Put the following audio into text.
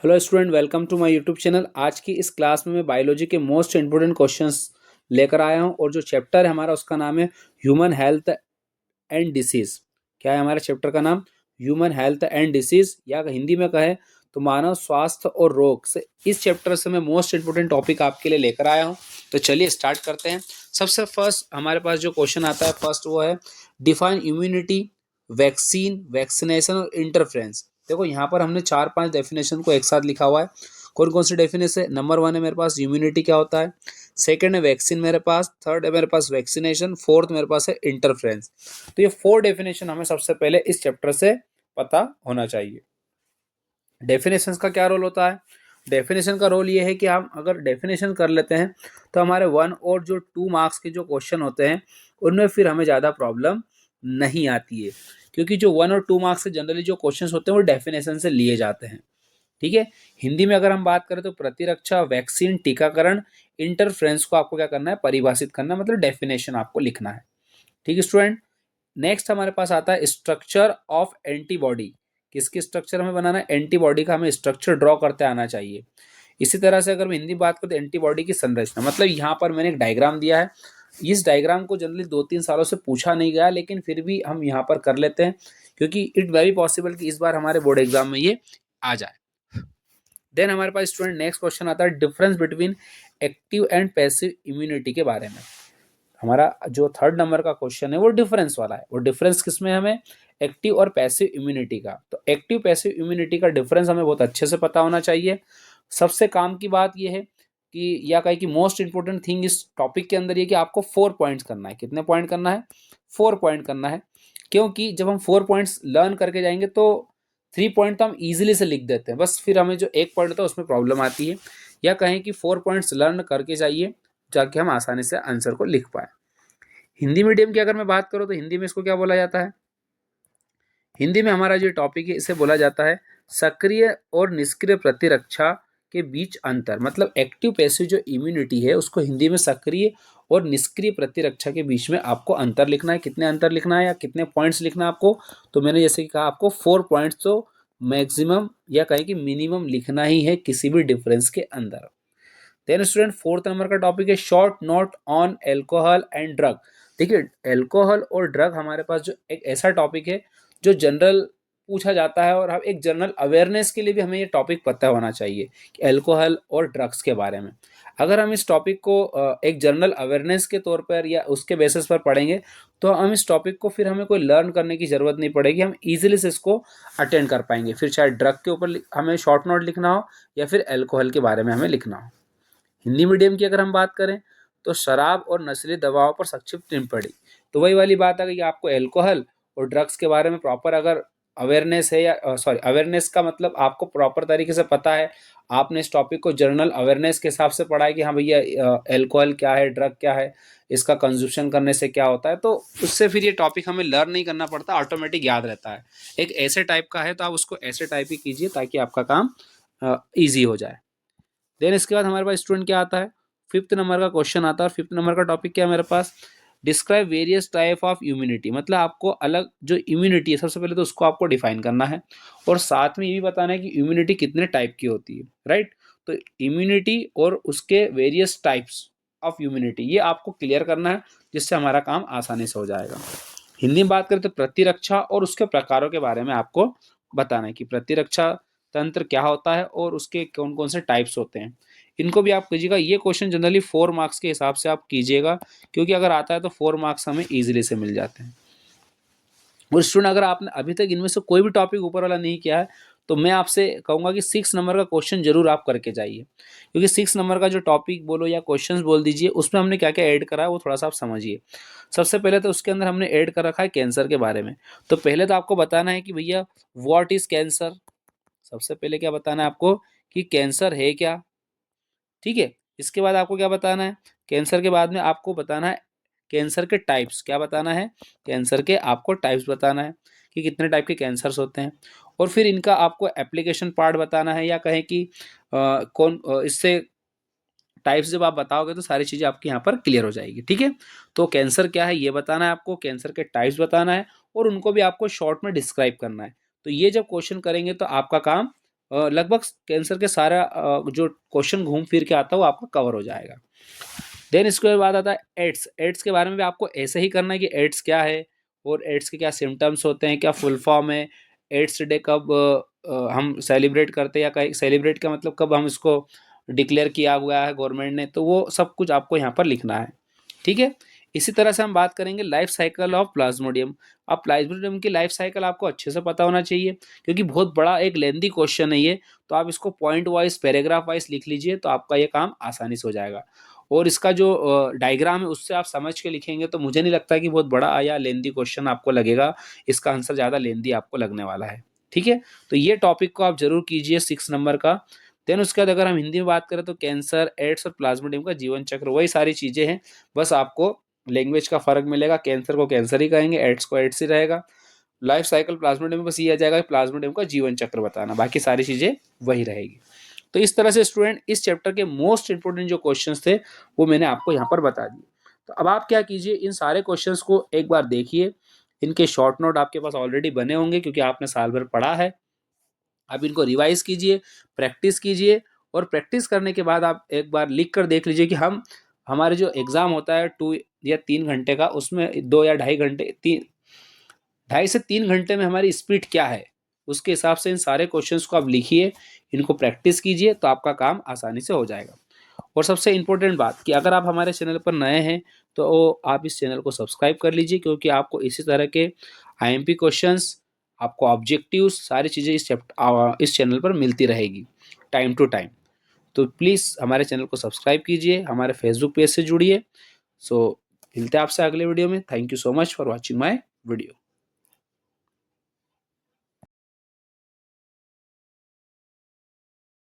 Hello student, welcome to my YouTube channel. आज की इस क्लास में मैं बायोलॉजी के मोस्ट इंपोर्टेंट क्वेश्चंस लेकर आया हूं और जो चैप्टर है हमारा उसका नाम है ह्यूमन हेल्थ एंड डिसीज। क्या है हमारे चैप्टर का नाम? ह्यूमन हेल्थ एंड डिसीज, या हिंदी में कहे तो मानव स्वास्थ्य और रोग से। इस चैप्टर से मैं मोस्ट इंपोर्टेंट टॉपिक आपके लिए लेकर आया हूँ। तो चलिए स्टार्ट करते हैं। सबसे फर्स्ट हमारे पास जो क्वेश्चन आता है फर्स्ट वो है डिफाइन इम्यूनिटी, वैक्सीन, वैक्सीनेशन और इंटरफेरेंस। देखो यहाँ पर हमने 4-5 डेफिनेशन को एक साथ लिखा हुआ है। कौन कौन सी डेफिनेशन है? नंबर 1 है मेरे पास इम्यूनिटी क्या होता है, सेकंड है वैक्सीन मेरे पास, थर्ड है मेरे पास वैक्सीनेशन, फोर्थ मेरे पास है इंटरफेरेंस। तो ये 4 डेफिनेशन हमें सबसे पहले इस चैप्टर से पता होना चाहिए। डेफिनेशंस का क्या रोल होता है? डेफिनेशन का रोल ये है कि हम अगर डेफिनेशन कर लेते हैं तो हमारे 1 और जो 2 मार्क्स के जो क्वेश्चन होते हैं उनमें फिर हमें ज़्यादा प्रॉब्लम नहीं आती है, क्योंकि जो 1 और 2 मार्क्स से जनरली जो क्वेश्चंस होते हैं वो डेफिनेशन से लिए जाते हैं। ठीक है। हिंदी में अगर हम बात करें तो प्रतिरक्षा, वैक्सीन, टीकाकरण, इंटरफ्रेंस को आपको क्या करना है? परिभाषित करना है, मतलब डेफिनेशन आपको लिखना है। ठीक है स्टूडेंट। नेक्स्ट हमारे पास आता है स्ट्रक्चर ऑफ एंटीबॉडी। किसकी स्ट्रक्चर हमें बनाना है? एंटीबॉडी का हमें स्ट्रक्चर ड्रॉ करते आना चाहिए। इसी तरह से अगर मैं हिंदी बात करूं तो एंटीबॉडी की संरचना, मतलब यहाँ पर मैंने एक डायग्राम दिया है। इस डायग्राम को जनरली 2-3 सालों से पूछा नहीं गया, लेकिन फिर भी हम यहाँ पर कर लेते हैं क्योंकि इट वेरी पॉसिबल कि इस बार हमारे बोर्ड एग्जाम में ये आ जाए। देन हमारे पास स्टूडेंट नेक्स्ट क्वेश्चन आता है difference between active and passive immunity के बारे में। हमारा जो 3rd नंबर का क्वेश्चन है वो डिफरेंस वाला है। वो डिफरेंस किसमें? हमें एक्टिव और पैसिव इम्यूनिटी का। तो एक्टिव पैसिव इम्यूनिटी का डिफरेंस हमें बहुत अच्छे से पता होना चाहिए। सबसे काम की बात यह है कि या कहीं की मोस्ट इंपोर्टेंट थिंग इस टॉपिक के अंदर ये कि आपको 4 पॉइंट्स करना है। कितने पॉइंट करना है? 4 पॉइंट करना है। क्योंकि जब हम 4 पॉइंट्स लर्न करके जाएंगे तो 3 पॉइंट तो हम इजीली से लिख देते हैं, बस फिर हमें जो 1 पॉइंट होता है उसमें प्रॉब्लम आती है। या कहें कि 4 पॉइंट्स लर्न करके जाइए ताकि हम आसानी से आंसर को लिख पाए। हिंदी मीडियम की अगर मैं बात करूं तो हिंदी में इसको क्या बोला जाता है? हिंदी में हमारा जो टॉपिक है इसे बोला जाता है सक्रिय और निष्क्रिय प्रतिरक्षा के बीच अंतर। मतलब एक्टिव पैसिव जो इम्यूनिटी है उसको हिंदी में सक्रिय और निष्क्रिय प्रतिरक्षा के बीच में आपको अंतर लिखना है। कितने अंतर लिखना है या कितने पॉइंट्स लिखना है आपको? तो मैंने जैसे कि कहा आपको 4 पॉइंट्स तो मैक्सिमम या कहें कि मिनिमम लिखना ही है किसी भी डिफरेंस के अंदर। देन स्टूडेंट 4th नंबर का टॉपिक है short note on alcohol and drug. देखिए एल्कोहल और ड्रग हमारे पास जो एक ऐसा टॉपिक है जो जनरल पूछा जाता है और हम एक जनरल अवेयरनेस के लिए भी हमें ये टॉपिक पता होना चाहिए कि एल्कोहल और ड्रग्स के बारे में। अगर हम इस टॉपिक को एक जनरल अवेयरनेस के तौर पर या उसके बेसिस पर पढ़ेंगे तो हम इस टॉपिक को फिर हमें कोई लर्न करने की ज़रूरत नहीं पड़ेगी, हम इजीली से इसको अटेंड कर पाएंगे। फिर चाहे ड्रग के ऊपर हमें शॉर्ट नोट लिखना हो या फिर एल्कोहल के बारे में हमें लिखना हो। हिंदी मीडियम की अगर हम बात करें तो शराब और नशीली दवाओं पर संक्षिप्त टिप्पणी। तो वही वाली बात है कि आपको एल्कोहल और ड्रग्स के बारे में प्रॉपर अगर अवेयरनेस है या सॉरी अवेयरनेस का मतलब आपको प्रॉपर तरीके से पता है, आपने इस टॉपिक को जनरल अवेयरनेस के हिसाब से पढ़ा है कि हाँ भैया एल्कोहल क्या है, ड्रग क्या है, इसका कंजप्शन करने से क्या होता है, तो उससे फिर ये टॉपिक हमें लर्न नहीं करना पड़ता, ऑटोमेटिक याद रहता है। एक ऐसे टाइप का है तो आप उसको ऐसे टाइप ही कीजिए ताकि आपका काम ईजी हो जाए। देन इसके बाद हमारे पास स्टूडेंट क्या आता है? 5th नंबर का क्वेश्चन आता है और 5th नंबर का टॉपिक क्या है मेरे पास? Describe various type of immunity. मतलब आपको अलग जो इम्यूनिटी है सबसे पहले तो उसको आपको डिफाइन करना है और साथ में ये भी बताना है कि इम्यूनिटी कितने टाइप की होती है, राइट? तो इम्यूनिटी और उसके वेरियस टाइप्स ऑफ इम्यूनिटी ये आपको क्लियर करना है, जिससे हमारा काम आसानी से हो जाएगा। हिंदी में बात करें तो प्रतिरक्षा और उसके प्रकारों के बारे में आपको बताना है कि प्रतिरक्षा तंत्र क्या होता है और उसके कौन कौन से टाइप्स होते हैं। इनको भी आप कीजिएगा। ये क्वेश्चन जनरली 4 मार्क्स के हिसाब से आप कीजिएगा, क्योंकि अगर आता है तो 4 मार्क्स हमें इजीली से मिल जाते हैं। और स्टूडेंट अगर आपने अभी तक इनमें से कोई भी टॉपिक ऊपर वाला नहीं किया है तो मैं आपसे कहूंगा कि 6 नंबर का क्वेश्चन जरूर आप करके जाइए, क्योंकि 6 नंबर का जो टॉपिक बोलो या क्वेश्चंस बोल दीजिए उसमें हमने क्या क्या ऐड करा है वो थोड़ा सा आप समझिए। सबसे पहले तो उसके अंदर हमने ऐड कर रखा है कैंसर के बारे में। तो पहले तो आपको बताना है कि भैया व्हाट इज कैंसर। सबसे पहले क्या बताना है आपको कि कैंसर है क्या। ठीक है। इसके बाद आपको क्या बताना है? कैंसर के बाद में आपको बताना है कैंसर के टाइप्स। क्या बताना है? कैंसर के आपको टाइप्स बताना है कि कितने टाइप के कैंसर्स होते हैं। और फिर इनका आपको एप्लीकेशन पार्ट बताना है, या कहें कि इससे टाइप्स जब आप बताओगे तो सारी चीज़ें आपकी यहाँ पर क्लियर हो जाएगी। ठीक है। तो कैंसर क्या है ये बताना है आपको, कैंसर के टाइप्स बताना है और उनको भी आपको शॉर्ट में डिस्क्राइब करना है। तो ये जब क्वेश्चन करेंगे तो आपका काम लगभग कैंसर के सारा जो क्वेश्चन घूम फिर के आता है वो आपका कवर हो जाएगा। देन इसके बाद आता है एड्स। एड्स के बारे में भी आपको ऐसे ही करना है कि एड्स क्या है और एड्स के क्या सिम्टम्स होते हैं, क्या फुल फॉर्म है, एड्स डे कब हम सेलिब्रेट करते हैं, या कहीं सेलिब्रेट का मतलब कब हम इसको डिक्लेयर किया हुआ है गवर्नमेंट ने, तो वो सब कुछ आपको यहाँ पर लिखना है। ठीक है। इसी तरह से हम बात करेंगे लाइफ साइकिल ऑफ प्लाज्मोडियम। अब प्लाज्मोडियम की लाइफ साइकिल आपको अच्छे से पता होना चाहिए, क्योंकि बहुत बड़ा एक लेंदी क्वेश्चन है ये, तो आप इसको पॉइंट वाइज पैराग्राफ वाइज लिख लीजिए, तो आपका ये काम आसानी से हो जाएगा। और इसका जो डायग्राम है उससे आप समझ के लिखेंगे तो मुझे नहीं लगता कि बहुत बड़ा या लेंदी क्वेश्चन आपको लगेगा, इसका आंसर ज़्यादा लेंदी आपको लगने वाला है। ठीक है। तो ये टॉपिक को आप जरूर कीजिए 6 नंबर का। देन उसके बाद अगर हम हिंदी में बात करें तो कैंसर, एड्स और प्लाज्मोडियम का जीवन चक्र, वही सारी चीज़ें हैं, बस आपको लैंग्वेज का फर्क मिलेगा। कैंसर को कैंसर ही कहेंगे, एड्स को एड्स ही रहेगा। लाइफ साइकिल प्लाज्मोडियम में बस ये आ जाएगा कि प्लाज्मोडियम का जीवन चक्र बताना, बाकी सारी चीज़ें वही रहेगी। तो इस तरह से स्टूडेंट इस चैप्टर के मोस्ट इंपोर्टेंट जो क्वेश्चंस थे वो मैंने आपको यहाँ पर बता दिए। तो अब आप क्या कीजिए, इन सारे क्वेश्चंस को एक बार देखिए। इनके शॉर्ट नोट आपके पास ऑलरेडी बने होंगे क्योंकि आपने साल भर पढ़ा है। अब इनको रिवाइज कीजिए, प्रैक्टिस कीजिए, और प्रैक्टिस करने के बाद आप एक बार लिख कर देख लीजिए कि हम हमारे जो एग्ज़ाम होता है 2 या 3 घंटे का, उसमें 2 या 2.5 घंटे, 2.5 से 3 घंटे में हमारी स्पीड क्या है, उसके हिसाब से इन सारे क्वेश्चंस को आप लिखिए, इनको प्रैक्टिस कीजिए, तो आपका काम आसानी से हो जाएगा। और सबसे इम्पोर्टेंट बात कि अगर आप हमारे चैनल पर नए हैं तो आप इस चैनल को सब्सक्राइब कर लीजिए, क्योंकि आपको इसी तरह के आईएमपी क्वेश्चंस, आपको ऑब्जेक्टिव्स, सारी चीज़ें इस चैनल पर मिलती रहेगी टाइम टू टाइम। तो प्लीज़ हमारे चैनल को सब्सक्राइब कीजिए, हमारे फेसबुक पेज से जुड़िए। सो मिलते हैं आपसे अगले वीडियो में। Thank you so much for watching my video.